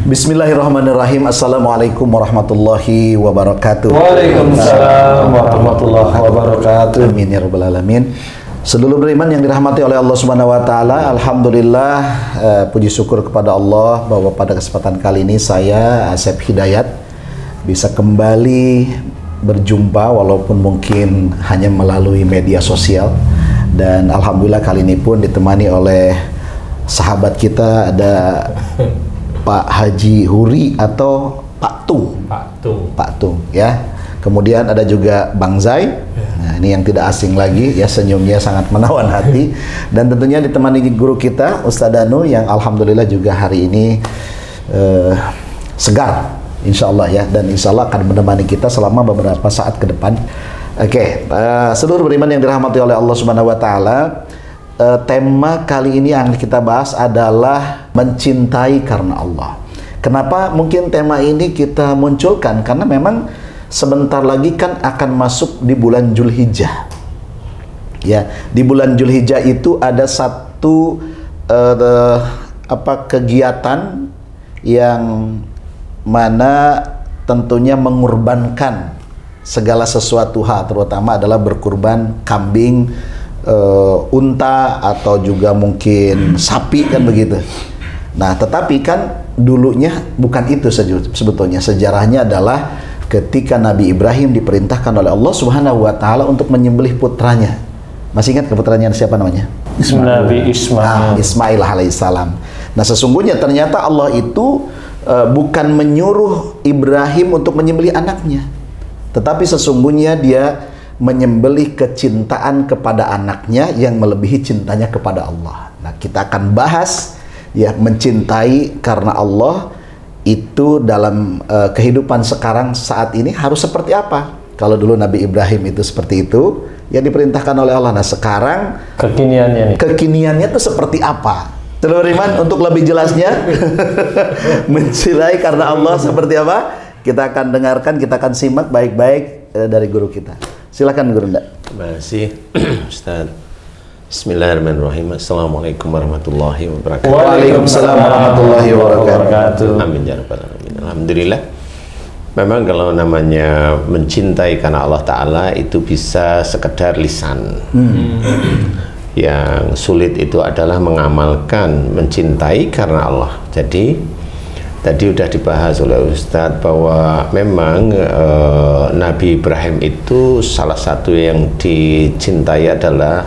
Bismillahirrahmanirrahim. Assalamualaikum warahmatullahi wabarakatuh. Waalaikumsalam warahmatullahi wabarakatuh. Amin ya rabbal alamin. Seluruh beriman yang dirahmati oleh Allah Subhanahu wa taala, alhamdulillah, puji syukur kepada Allah bahwa pada kesempatan kali ini saya Asep Hidayat bisa kembali berjumpa walaupun mungkin hanya melalui media sosial, dan alhamdulillah kali ini pun ditemani oleh sahabat kita, ada Pak Haji Huri atau Pak Tung. Pak Tung ya. Kemudian ada juga Bang Zai. Nah, ini yang tidak asing lagi ya, senyumnya sangat menawan hati. Dan tentunya ditemani guru kita Ustadz Danu yang alhamdulillah juga hari ini segar insya Allah ya, dan insya Allah akan menemani kita selama beberapa saat ke depan. Oke, seluruh beriman yang dirahmati oleh Allah Subhanahu wa taala, tema kali ini yang kita bahas adalah mencintai karena Allah. Kenapa mungkin tema ini kita munculkan? Karena memang sebentar lagi kan akan masuk di bulan Dzulhijjah. Ya, di bulan Dzulhijjah itu ada satu kegiatan yang mana tentunya mengorbankan segala sesuatu hal, terutama adalah berkurban kambing, unta atau juga mungkin sapi kan begitu. Nah, tetapi kan dulunya bukan itu sebetulnya. Sejarahnya adalah ketika Nabi Ibrahim diperintahkan oleh Allah Subhanahu wa taala untuk menyembelih putranya. Masih ingat putranya siapa namanya? Nabi Ismail. Ismail alaihissalam. Nah, sesungguhnya ternyata Allah itu bukan menyuruh Ibrahim untuk menyembelih anaknya, tetapi sesungguhnya dia menyembelih kecintaan kepada anaknya yang melebihi cintanya kepada Allah. Nah, kita akan bahas ya, mencintai karena Allah itu dalam kehidupan sekarang saat ini harus seperti apa. Kalau dulu Nabi Ibrahim itu seperti itu yang diperintahkan oleh Allah. Nah, sekarang kekiniannya itu seperti apa? Seluruh iman, untuk lebih jelasnya mencintai karena Allah seperti apa, kita akan dengarkan, kita akan simak baik-baik dari guru kita. Silakan Guru Nda. Terima kasih Ustaz. Bismillahirrahmanirrahim. Assalamualaikum warahmatullahi wabarakatuh. Waalaikumsalam warahmatullahi wabarakatuh. Amin ya rabbal alamin. Alhamdulillah. Memang kalau namanya mencintai karena Allah Ta'ala itu bisa sekedar lisan. Yang sulit itu adalah mengamalkan mencintai karena Allah. Jadi tadi sudah dibahas oleh Ustadz bahwa memang Nabi Ibrahim itu salah satu yang dicintai adalah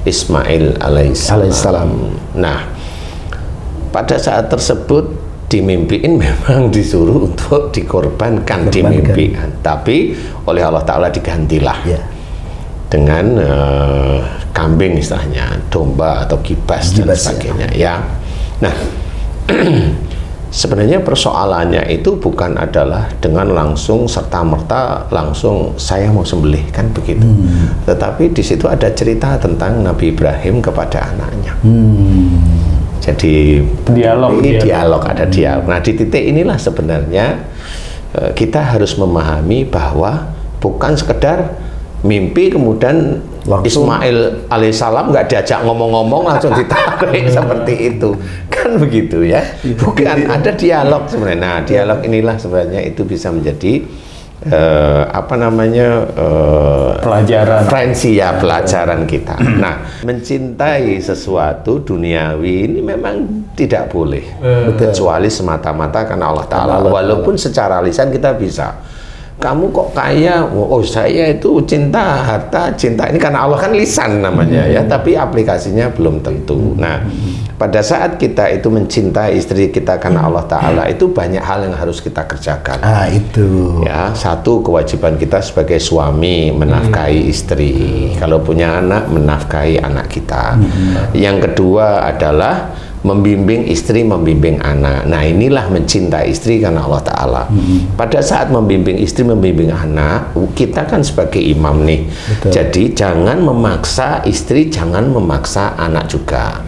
Ismail alaihissalam. Nah, pada saat tersebut dimimpiin memang disuruh untuk dikorbankan di mimpian, tapi oleh Allah Ta'ala digantilah dengan kambing istilahnya, domba atau kibas dan sebagainya ya. Nah, sebenarnya persoalannya itu bukan adalah dengan langsung serta-merta langsung saya mau sembelih kan begitu. Tetapi di situ ada cerita tentang Nabi Ibrahim kepada anaknya. Jadi dialog ada dialog. Nah, di titik inilah sebenarnya kita harus memahami bahwa bukan sekedar mimpi kemudian langsung Ismail alaihissalam nggak diajak ngomong-ngomong langsung ditarik seperti itu kan begitu ya, bukan, ada dialog sebenarnya. Nah, dialog inilah sebenarnya itu bisa menjadi pelajaran kita. Nah, mencintai sesuatu duniawi ini memang tidak boleh kecuali semata-mata karena Allah Ta'ala. Walaupun secara lisan kita bisa, kamu kok kaya, oh saya itu cinta harta, cinta ini karena Allah, kan lisan namanya ya, tapi aplikasinya belum tentu. Nah, pada saat kita itu mencintai istri kita karena Allah Ta'ala, itu banyak hal yang harus kita kerjakan. Itu ya, satu, kewajiban kita sebagai suami menafkahi istri, kalau punya anak menafkahi anak kita. Yang kedua adalah membimbing istri, membimbing anak. Nah, inilah mencintai istri karena Allah Ta'ala. Pada saat membimbing istri, membimbing anak, kita kan sebagai imam nih. Betul. Jadi jangan memaksa istri, jangan memaksa anak juga.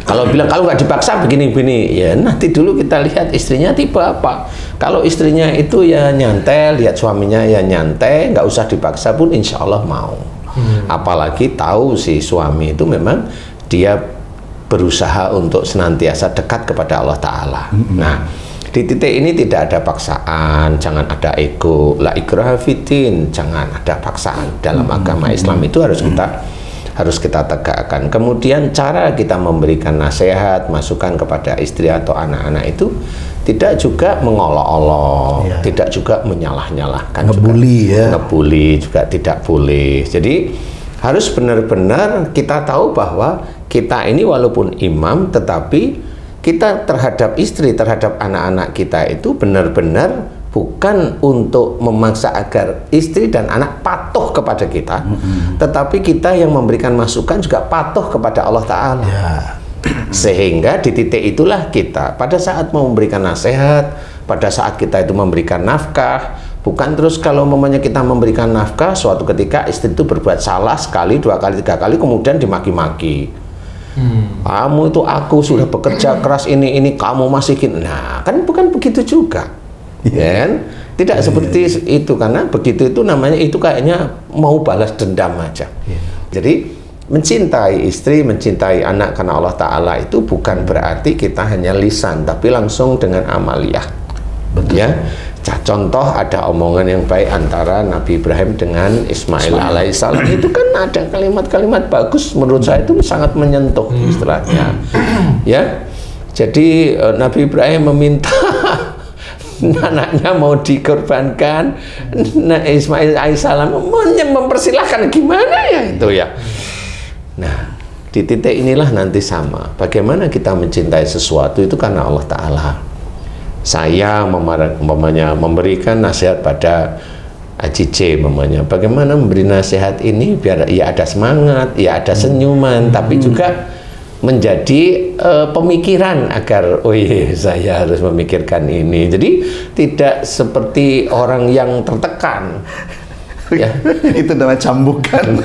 Kalau bilang kalau nggak dipaksa begini-begini, ya nanti dulu kita lihat istrinya tipe apa. Kalau istrinya itu ya nyantai, lihat suaminya ya nyantai, nggak usah dipaksa pun insya Allah mau. Apalagi tahu si suami itu memang dia berusaha untuk senantiasa dekat kepada Allah Ta'ala. Nah, di titik ini tidak ada paksaan, jangan ada ego, la ikraha fiddin, jangan ada paksaan dalam agama Islam. Itu harus kita tegakkan. Kemudian cara kita memberikan nasihat, masukan kepada istri atau anak-anak itu tidak juga mengolok-olok, tidak juga menyalah-nyalahkan, ngebully juga tidak boleh. Jadi harus benar-benar kita tahu bahwa kita ini walaupun imam, tetapi kita terhadap istri, terhadap anak-anak kita itu benar-benar bukan untuk memaksa agar istri dan anak patuh kepada kita, tetapi kita yang memberikan masukan juga patuh kepada Allah Ta'ala. Sehingga di titik itulah kita pada saat mau memberikan nasihat, pada saat kita itu memberikan nafkah, bukan terus kalau mamanya kita memberikan nafkah, suatu ketika istri itu berbuat salah sekali, 2 kali, 3 kali, kemudian dimaki-maki. Kamu itu, aku sudah bekerja keras ini kamu masih gini. Nah, kan bukan begitu juga. Kan? Tidak seperti itu, karena begitu itu namanya itu kayaknya mau balas dendam aja. Jadi mencintai istri, mencintai anak karena Allah Ta'ala itu bukan berarti kita hanya lisan, tapi langsung dengan amaliyah. Ya, contoh ada omongan yang baik antara Nabi Ibrahim dengan Ismail alaihissalam, itu kan ada kalimat-kalimat bagus, menurut saya itu sangat menyentuh istilahnya. Ya, jadi Nabi Ibrahim meminta anaknya mau dikorbankan, nah Ismail alaihissalam mempersilahkan, gimana ya itu ya. Nah, di titik inilah nanti sama, bagaimana kita mencintai sesuatu itu karena Allah Ta'ala. Saya memberikan nasihat pada Haji C, bagaimana memberi nasihat ini biar ia ada semangat, ia ada senyuman, tapi juga menjadi pemikiran agar oh iya, saya harus memikirkan ini. Jadi tidak seperti orang yang tertekan. Ya. Itu namanya cambukan.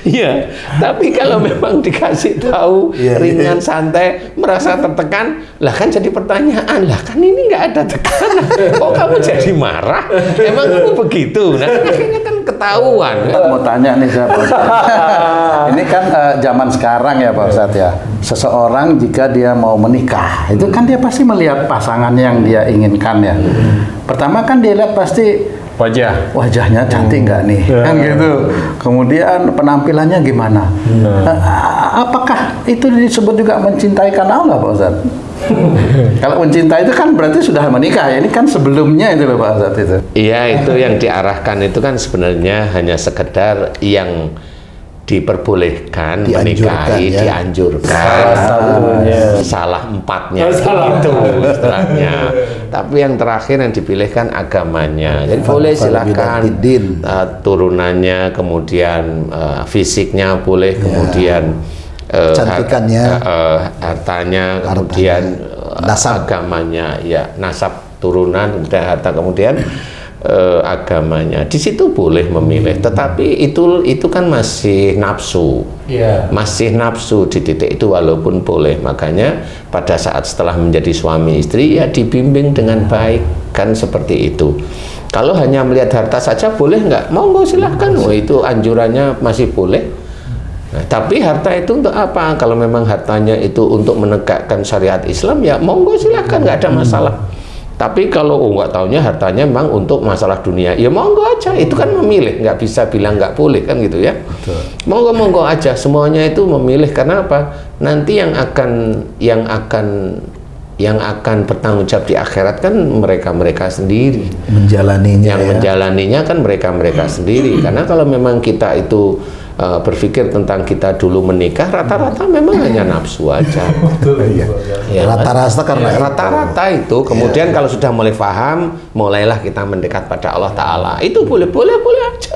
Iya, tapi kalau memang dikasih tahu ringan, santai, merasa tertekan, lah kan jadi pertanyaan, lah kan ini nggak ada tekanan, kok kamu jadi marah? Emang kamu begitu? Nah, akhirnya kan ketahuan. Mau tanya nih saya, Pak Ustadz. Ini kan zaman sekarang ya Pak Ustadz ya. Seseorang jika dia mau menikah, itu kan dia pasti melihat pasangan yang dia inginkan ya. Pertama kan dia lihat pasti wajahnya cantik nggak nih, kan gitu. Kemudian penampilannya gimana? Apakah itu disebut juga mencintai karena Allah, Pak Ustadz? Kalau mencintai itu kan berarti sudah menikah ya. Ini kan sebelumnya itu loh Pak Ustadz itu. Iya, itu yang diarahkan itu kan sebenarnya hanya sekedar yang diperbolehkan menikahi, dianjurkan, salah empatnya itu istilahnya. Tapi yang terakhir yang dipilihkan agamanya. Jadi boleh silakan turunannya, kemudian fisiknya boleh, kemudian cantikannya, hartanya, kemudian agamanya, ya nasab turunan, kemudian harta, kemudian agamanya. Di situ boleh memilih, tetapi itu kan masih nafsu, masih nafsu di titik itu walaupun boleh. Makanya pada saat setelah menjadi suami istri ya dibimbing dengan baik, kan seperti itu. Kalau hanya melihat harta saja boleh nggak? Monggo silahkan, itu anjurannya masih boleh. Nah, tapi harta itu untuk apa? Kalau memang hartanya itu untuk menegakkan syariat Islam ya monggo silahkan, nggak ada masalah. Tapi kalau nggak taunya hartanya memang untuk masalah dunia, ya monggo aja. Itu kan memilih, nggak bisa bilang nggak boleh kan gitu ya. Monggo aja, semuanya itu memilih. Karena apa? Nanti yang akan bertanggung jawab di akhirat kan mereka sendiri. Menjalaninya. Yang menjalaninya kan mereka sendiri. Karena kalau memang kita itu berpikir tentang kita dulu menikah, rata-rata memang hanya nafsu aja. Rata-rata karena rata-rata itu. Kemudian kalau sudah mulai paham, mulailah kita mendekat pada Allah Ta'ala. Itu boleh aja.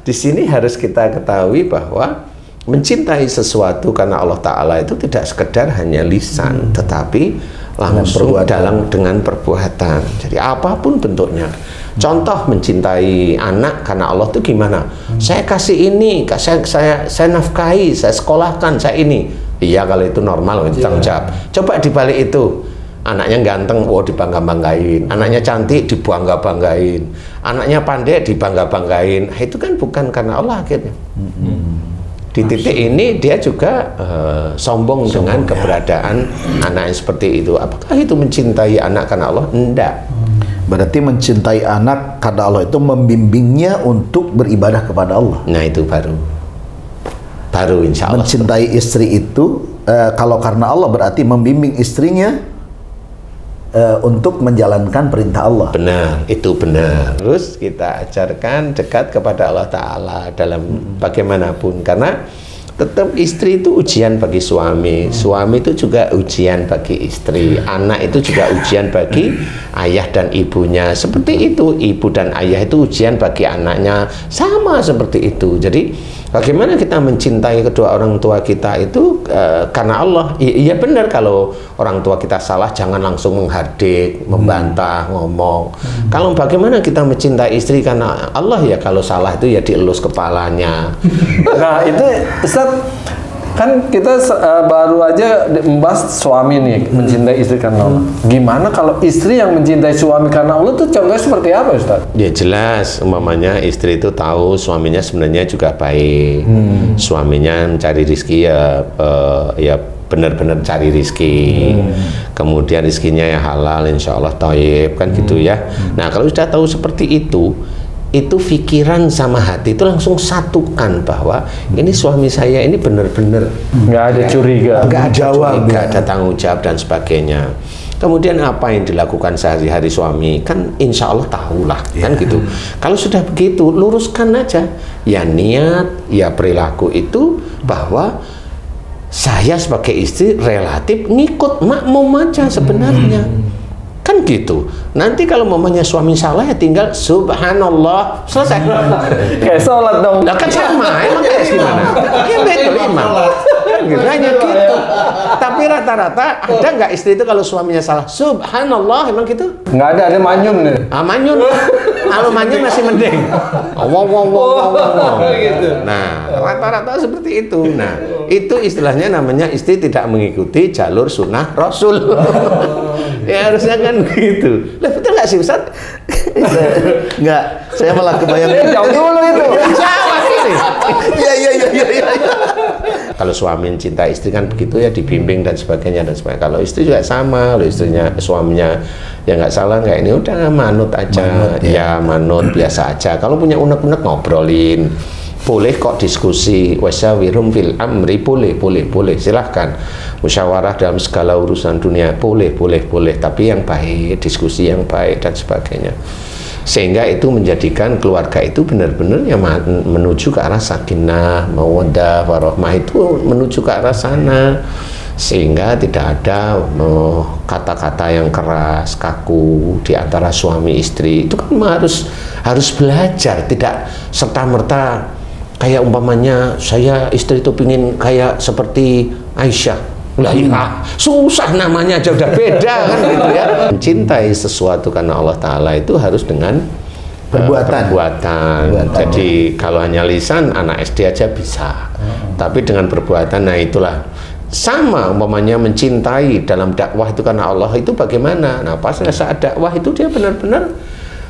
Di sini harus kita ketahui bahwa mencintai sesuatu karena Allah Ta'ala itu tidak sekedar hanya lisan, tetapi langsung dengan perbuatan. Jadi apapun bentuknya. Contoh mencintai anak karena Allah itu gimana? Saya kasih ini, saya nafkahi, saya sekolahkan, saya ini. Iya, kalau itu normal, itu tanggung jawab. Coba dibalik itu, anaknya ganteng, dibangga-banggain. Anaknya cantik, dibangga-banggain. Anaknya pandai, dibangga-banggain. Itu kan bukan karena Allah akhirnya. Di titik ini dia juga sombong dengan keberadaan anak yang seperti itu. Apakah itu mencintai anak karena Allah? Enggak. Berarti mencintai anak karena Allah itu membimbingnya untuk beribadah kepada Allah. Nah itu baru insya Allah. Mencintai istri itu kalau karena Allah berarti membimbing istrinya untuk menjalankan perintah Allah. Benar, itu benar. Terus kita ajarkan dekat kepada Allah Ta'ala dalam bagaimanapun. Karena tetap istri itu ujian bagi suami. Suami itu juga ujian bagi istri. Anak itu juga ujian bagi ayah dan ibunya. Seperti itu, ibu dan ayah itu ujian bagi anaknya. Sama seperti itu. Jadi bagaimana kita mencintai kedua orang tua kita itu karena Allah. Iya benar, kalau orang tua kita salah jangan langsung menghardik, membantah, ngomong. Kalau bagaimana kita mencintai istri karena Allah, ya kalau salah itu ya dielus kepalanya. Nah itu Ustaz, kan kita baru aja membahas suami nih mencintai istri karena Allah. Gimana kalau istri yang mencintai suami karena Allah tuh contohnya seperti apa Ustaz? Ya jelas, umpamanya istri itu tahu suaminya sebenarnya juga baik. Suaminya mencari rizki ya benar-benar cari rizki. Kemudian rizkinya ya halal, insya Allah thayyib, kan gitu ya. Nah kalau sudah tahu seperti itu pikiran sama hati itu langsung satukan bahwa ini suami saya ini benar-benar nggak ada curiga, nggak ada tanggung jawab dan sebagainya. Kemudian apa yang dilakukan sehari-hari suami kan insya Allah tahulah, kan gitu. Kalau sudah begitu luruskan aja ya niat, ya perilaku itu bahwa saya sebagai istri relatif ngikut makmum aja sebenarnya. Kan gitu. Nanti kalau mamanya suami salah ya tinggal subhanallah, selesai. Kayak sholat dong. Lah kan sama, emang kayak gimana? Ya betul imam. Kan gitu, hanya gitu. Tapi rata-rata ada nggak istri itu kalau suaminya salah subhanallah, emang gitu? Nggak ada manyun nih. Manyun. Kalau manyun masih mending. Nah, rata-rata seperti itu. Nah, itu istilahnya namanya istri tidak mengikuti jalur sunnah Rasul. Ya harusnya kan begitu. Lah betul nggak sih Ustaz? Enggak, saya malah kebayang. Jauh dulu itu. Jawab ini. Iya. Kalau suami mencintai istri kan begitu ya, dibimbing dan sebagainya dan sebagainya. Kalau istri juga sama, kalau istrinya suaminya ya nggak salah nggak ini udah manut aja, manut biasa aja. Kalau punya unek-unek ngobrolin. Boleh kok diskusi, wasyawirum fil amri, boleh, silahkan. Musyawarah dalam segala urusan dunia, boleh, tapi yang baik, diskusi yang baik dan sebagainya. Sehingga itu menjadikan keluarga itu benar-benar yang menuju ke arah sakinah, mawaddah, warahmah, itu menuju ke arah sana. Sehingga tidak ada kata-kata yang keras, kaku di antara suami istri. Itu kan harus belajar, tidak serta-merta kayak umpamanya saya istri itu pingin kayak seperti Aisyah. Lah iya, susah namanya aja udah beda kan gitu ya. Mencintai sesuatu karena Allah Ta'ala itu harus dengan perbuatan. Jadi kalau hanya lisan, anak SD aja bisa. Tapi dengan perbuatan, nah itulah. Sama umpamanya mencintai dalam dakwah itu karena Allah itu bagaimana? Nah pas saat dakwah itu dia benar-benar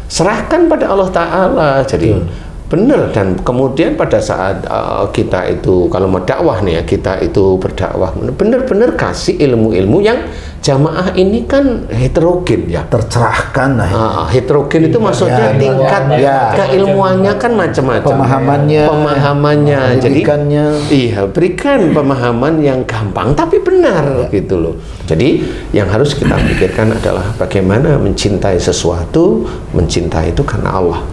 serahkan pada Allah Ta'ala. Jadi benar, dan kemudian pada saat kita itu kalau mau dakwah nih ya, kita itu berdakwah benar-benar kasih ilmu-ilmu yang jamaah ini kan heterogen ya, tercerahkan heterogen itu maksudnya tingkat keilmuannya kan macam-macam, pemahamannya jadi berikan pemahaman yang gampang tapi benar gitu loh. Jadi yang harus kita pikirkan adalah bagaimana mencintai sesuatu, mencintai itu karena Allah,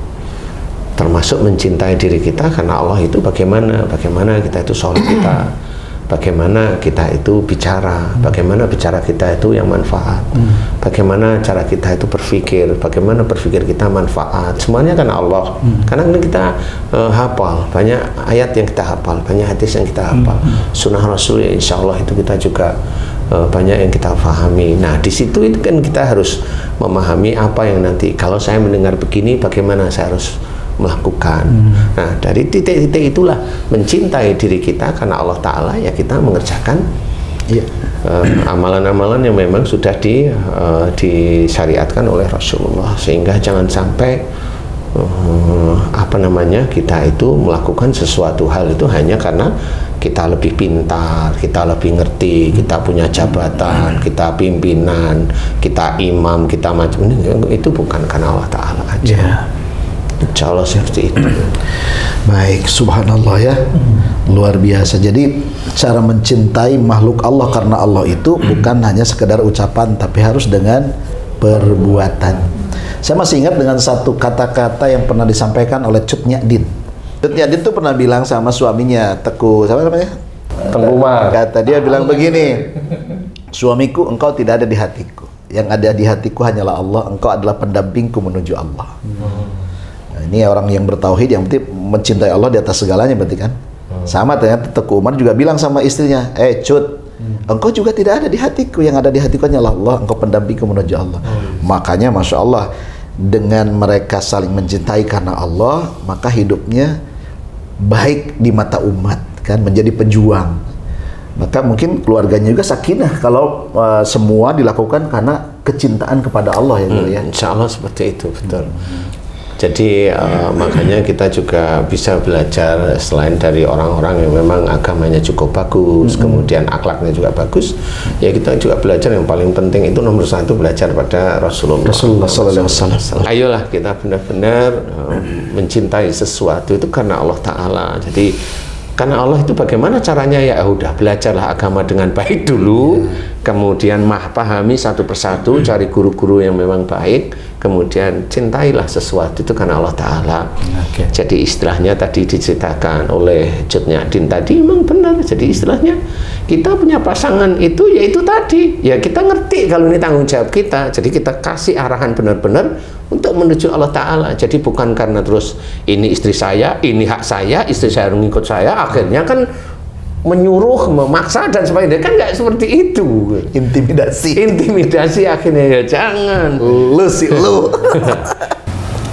termasuk mencintai diri kita karena Allah itu bagaimana kita itu sholat kita, bagaimana kita itu bicara, bagaimana bicara kita itu yang manfaat, bagaimana cara kita itu berpikir, bagaimana berpikir kita manfaat, semuanya karena Allah. Karena kita hafal banyak ayat yang kita hafal, banyak hadis yang kita hafal, sunnah Rasul insya Allah itu kita juga banyak yang kita pahami. Nah di situ itu kan kita harus memahami apa yang nanti kalau saya mendengar begini bagaimana saya harus melakukan. Nah dari titik-titik itulah mencintai diri kita karena Allah Ta'ala, ya kita mengerjakan amalan-amalan yang memang sudah disyariatkan oleh Rasulullah, sehingga jangan sampai kita itu melakukan sesuatu hal itu hanya karena kita lebih pintar, kita lebih ngerti, kita punya jabatan, kita pimpinan, kita imam, kita macam ini, itu bukan karena Allah Ta'ala aja. Insya Allah seperti itu. Baik, subhanallah ya. Luar biasa. Jadi cara mencintai makhluk Allah karena Allah itu bukan hanya sekedar ucapan, tapi harus dengan perbuatan. Saya masih ingat dengan satu kata-kata yang pernah disampaikan oleh Cut Nyak-Din. Cut Nyak-Din tuh pernah bilang sama suaminya, Teguh, siapa namanya? Tengku Umar. Kata dia bilang begini, suamiku, engkau tidak ada di hatiku. Yang ada di hatiku hanyalah Allah, engkau adalah pendampingku menuju Allah. Nah, ini orang yang bertauhid, yang penting mencintai Allah di atas segalanya berarti kan. Sama ternyata Teguh Umar juga bilang sama istrinya, Cut, engkau juga tidak ada di hatiku, yang ada di hatiku hanyalah Allah, engkau pendampingku menuju Allah. Makanya Masya Allah, dengan mereka saling mencintai karena Allah, maka hidupnya baik di mata umat, kan, menjadi pejuang. Maka mungkin keluarganya juga sakinah kalau semua dilakukan karena kecintaan kepada Allah ya. Insya Allah seperti itu, betul. Jadi makanya kita juga bisa belajar selain dari orang-orang yang memang agamanya cukup bagus, kemudian akhlaknya juga bagus, ya kita juga belajar yang paling penting itu nomor satu, belajar pada Rasulullah SAW. Ayolah kita benar-benar mencintai sesuatu itu karena Allah Ta'ala. Jadi karena Allah itu bagaimana caranya, ya udah belajarlah agama dengan baik dulu, kemudian pahami satu persatu, cari guru-guru yang memang baik, kemudian cintailah sesuatu itu karena Allah Ta'ala. Jadi istilahnya tadi diceritakan oleh Cut Nyak-Din tadi memang benar. Jadi istilahnya kita punya pasangan itu yaitu tadi, ya kita ngerti kalau ini tanggung jawab kita, jadi kita kasih arahan benar-benar untuk menuju Allah Ta'ala. Jadi bukan karena terus ini istri saya, ini hak saya, istri saya harus ngikut saya, akhirnya kan menyuruh, memaksa dan sebagainya, kan nggak seperti itu. Intimidasi akhirnya, ya jangan. Lu sih lu.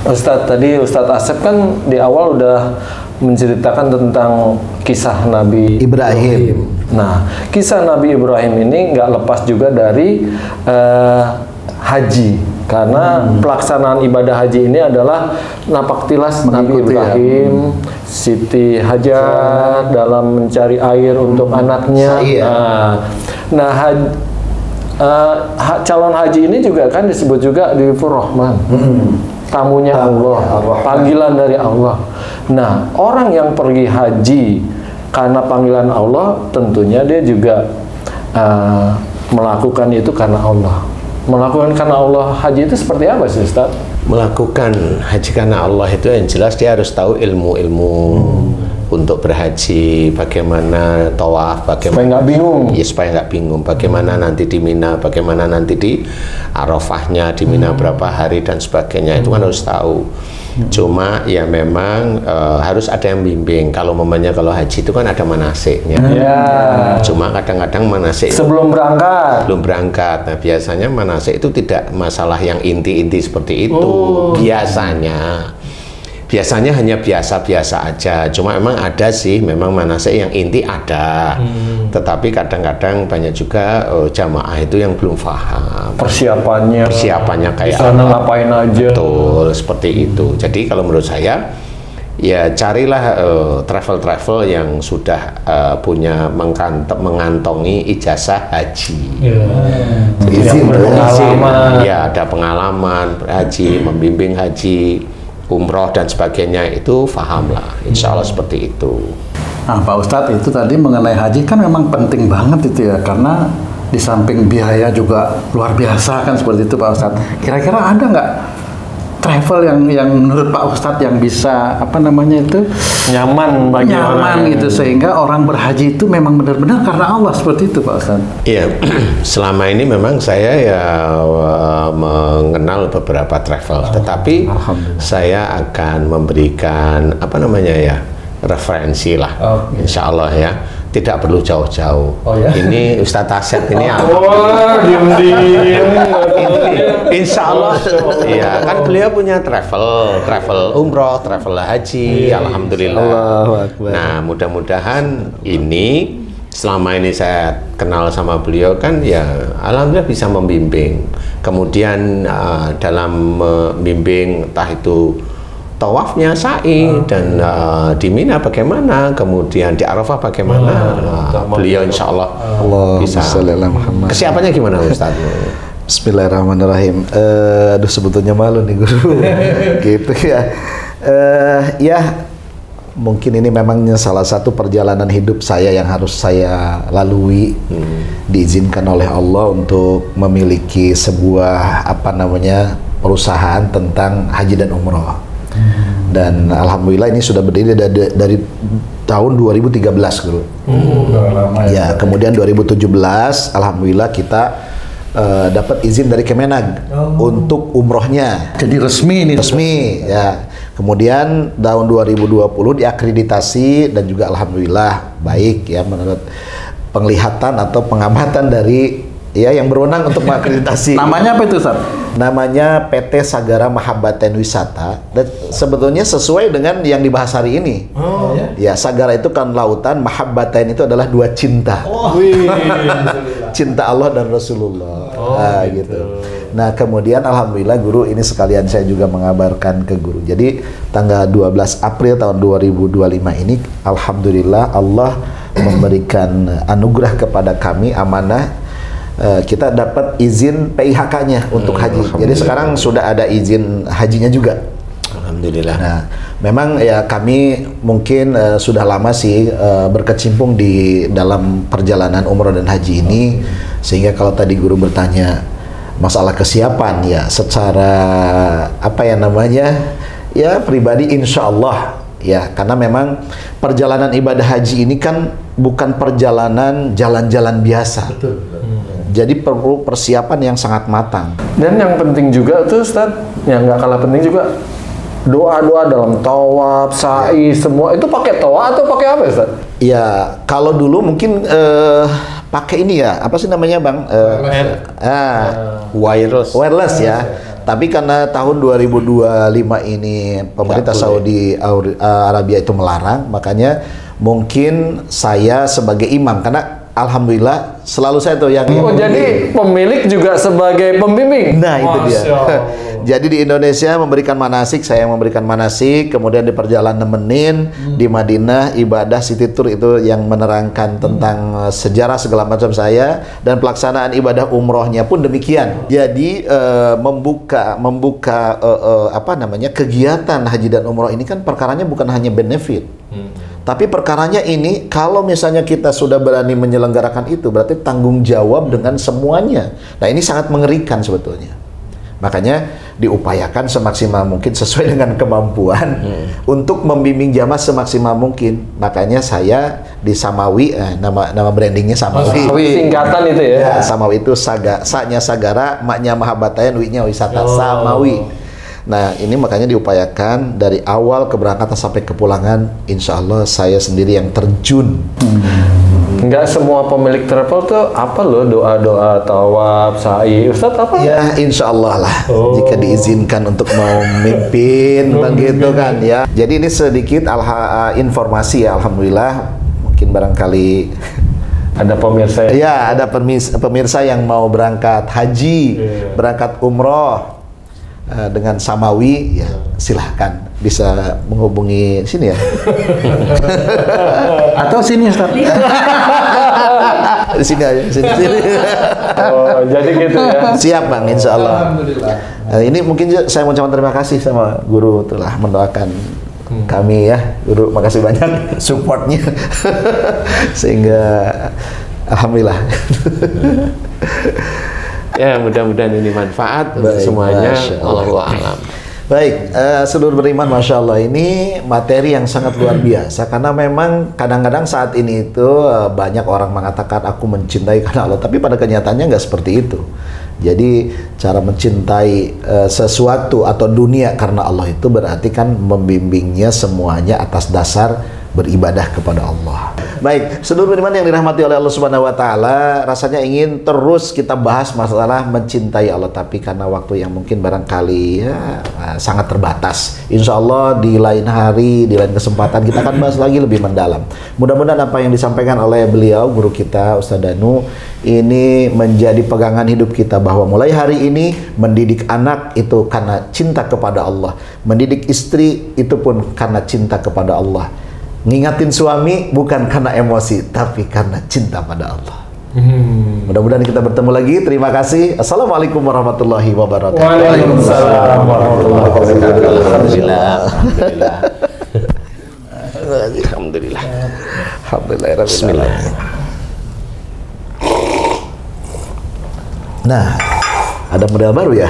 Ustadz, tadi Ustadz Asep kan di awal udah menceritakan tentang kisah Nabi Ibrahim. Nah, kisah Nabi Ibrahim ini nggak lepas juga dari haji, karena pelaksanaan ibadah haji ini adalah napaktilas Nabi Ibrahim, Siti Hajar dalam mencari air untuk anaknya. Calon haji ini juga kan disebut juga Difur Rahman, tamunya Allah, panggilan dari Allah. Nah, orang yang pergi haji karena panggilan Allah, tentunya dia juga melakukan itu karena Allah. Melakukan karena Allah haji itu seperti apa sih, Ustaz? Melakukan haji karena Allah itu yang jelas dia harus tahu ilmu-ilmu untuk berhaji, bagaimana tawaf, bagaimana supaya nggak bingung. Ya, supaya nggak bingung. Bagaimana nanti di Mina, bagaimana nanti di Arafahnya, di Mina berapa hari dan sebagainya, itu kan harus tahu. Cuma ya memang harus ada yang bimbing. Kalau momennya kalau haji itu kan ada manasiknya. Cuma kadang-kadang manasik sebelum berangkat. Belum berangkat. Nah, biasanya manasik itu tidak masalah yang inti-inti seperti itu. Biasanya hanya biasa-biasa aja. Cuma memang ada sih, memang manasik yang inti ada. Tetapi kadang-kadang banyak juga jamaah itu yang belum paham. Persiapannya kayak sana ngapain aja. Betul, seperti itu. Jadi kalau menurut saya, ya carilah travel-travel yang sudah punya mengantongi ijazah haji. Izin pengalaman. Ya, ada pengalaman haji, membimbing haji, umroh dan sebagainya, itu fahamlah, insya Allah seperti itu. Nah, Pak Ustadz, itu tadi mengenai haji kan memang penting banget itu ya, karena di samping biaya juga luar biasa kan seperti itu Pak Ustadz. Kira-kira ada nggak travel yang menurut Pak Ustadz yang bisa nyaman bagi orang gitu, sehingga orang berhaji itu memang benar-benar karena Allah seperti itu Pak Ustadz? Iya, selama ini memang saya ya mengenal beberapa travel, tetapi saya akan memberikan referensi lah, insya Allah ya. Tidak perlu jauh-jauh. Ini Ustadz Asep ini insya Allah ya, kan beliau punya travel umroh, travel haji, alhamdulillah. Nah, mudah-mudahan ini selama ini saya kenal sama beliau kan ya alhamdulillah bisa membimbing. Kemudian dalam membimbing entah itu tawafnya, sa'i, dan di Mina bagaimana, kemudian di Arafah bagaimana. Beliau insya Allah bisa. Kesiapannya gimana Ustaz? Bismillahirrahmanirrahim. Aduh, sebetulnya malu nih guru. Gitu ya. Ya, mungkin ini memang salah satu perjalanan hidup saya yang harus saya lalui. Diizinkan oleh Allah untuk memiliki sebuah perusahaan tentang haji dan umroh. Dan alhamdulillah ini sudah berdiri dari tahun 2013 guru. Ya, kemudian 2017 alhamdulillah kita dapat izin dari Kemenag untuk umrohnya. Jadi resmi ini. Resmi ya. Kemudian tahun 2020 diakreditasi dan juga alhamdulillah baik ya menurut penglihatan atau pengamatan dari ya yang berwenang untuk mengakreditasi. Namanya apa itu, Ustaz? Namanya PT Sagara Mahabbaten Wisata, dan sebetulnya sesuai dengan yang dibahas hari ini. Ya, Sagara itu kan lautan, Mahabbaten itu adalah dua cinta. Cinta Allah dan Rasulullah. Gitu. Nah, kemudian alhamdulillah guru, ini sekalian saya juga mengabarkan ke guru. Jadi tanggal 12 April tahun 2025 ini alhamdulillah Allah memberikan anugerah kepada kami amanah. Kita dapat izin PIHK-nya untuk haji. Jadi sekarang sudah ada izin hajinya juga. Alhamdulillah. Nah, memang ya kami mungkin sudah lama sih berkecimpung di dalam perjalanan umroh dan haji ini, sehingga kalau tadi guru bertanya masalah kesiapan ya secara ya pribadi insya Allah ya, karena memang perjalanan ibadah haji ini kan bukan perjalanan jalan-jalan biasa. Betul. Jadi perlu persiapan yang sangat matang. Dan yang penting juga tuh Ustaz, yang nggak kalah penting juga doa-doa dalam tawaf, sa'i, semua itu pakai toa atau pakai apa Ustaz? Ya, kalau dulu mungkin pakai ini ya, apa sih namanya Bang? Wireless ya. Tapi karena tahun 2025 ini pemerintah Saudi Arabia itu melarang, makanya mungkin saya sebagai imam, karena alhamdulillah selalu saya tuh yang jadi pemilik juga sebagai pembimbing. Nah, itu dia. Jadi di Indonesia memberikan manasik, saya yang memberikan manasik, kemudian di perjalanan nemenin di Madinah ibadah city tour itu yang menerangkan tentang sejarah segala macam saya, dan pelaksanaan ibadah umrohnya pun demikian. Jadi membuka kegiatan haji dan umroh ini kan perkaranya bukan hanya benefit. Tapi perkaranya ini, kalau misalnya kita sudah berani menyelenggarakan itu, berarti tanggung jawab dengan semuanya. Nah, ini sangat mengerikan sebetulnya. Makanya diupayakan semaksimal mungkin sesuai dengan kemampuan untuk membimbing jamaah semaksimal mungkin. Makanya saya di Samawi, nama brandingnya Samawi. Singkatan itu ya? Ya, Samawi itu sa-nya Sagara, maknya Mahabbaten, wi-nya wisata, Samawi. Nah, ini makanya diupayakan dari awal keberangkatan sampai kepulangan, insya Allah saya sendiri yang terjun. Enggak semua pemilik travel tuh apa loh doa-doa tawaf, sa'i, Ustaz apa? Ya, insya Allah lah, jika diizinkan untuk mau mimpin, begitu kan ya. Jadi ini sedikit informasi ya, alhamdulillah. Mungkin barangkali ada pemirsa. Ya, ada pemirsa yang mau berangkat haji, berangkat umroh dengan Samawi, ya silahkan bisa menghubungi sini ya. Atau sini Ustaz. Di sini aja, sini. Oh, jadi gitu ya. Siap Bang, insya Allah. Alhamdulillah. Ini mungkin saya mau ucapkan terima kasih sama guru telah mendoakan kami ya. Guru, makasih banyak supportnya. Sehingga alhamdulillah. Ya, mudah-mudahan ini manfaat untuk semuanya. Allahu a'lam. Baik, seluruh beriman, Masya Allah, ini materi yang sangat luar biasa. Karena memang kadang-kadang saat ini itu banyak orang mengatakan aku mencintai karena Allah, tapi pada kenyataannya nggak seperti itu. Jadi cara mencintai sesuatu atau dunia karena Allah itu berarti kan membimbingnya semuanya atas dasar beribadah kepada Allah. Baik, seluruh iman yang dirahmati oleh Allah Subhanahu wa taala, rasanya ingin terus kita bahas masalah mencintai Allah, tapi karena waktu yang mungkin barangkali ya sangat terbatas. Insya Allah di lain hari, di lain kesempatan kita akan bahas lagi lebih mendalam. Mudah-mudahan apa yang disampaikan oleh beliau, guru kita Ustaz Danu, ini menjadi pegangan hidup kita bahwa mulai hari ini mendidik anak itu karena cinta kepada Allah, mendidik istri itu pun karena cinta kepada Allah. Ngingatin suami bukan karena emosi, tapi karena cinta pada Allah. Mudah-mudahan kita bertemu lagi. Terima kasih. Assalamualaikum warahmatullahi wabarakatuh. Waalaikumsalam warahmatullahi wabarakatuh. Alhamdulillah. Alhamdulillah. Alhamdulillah. Bismillah. Nah, ada model baru ya.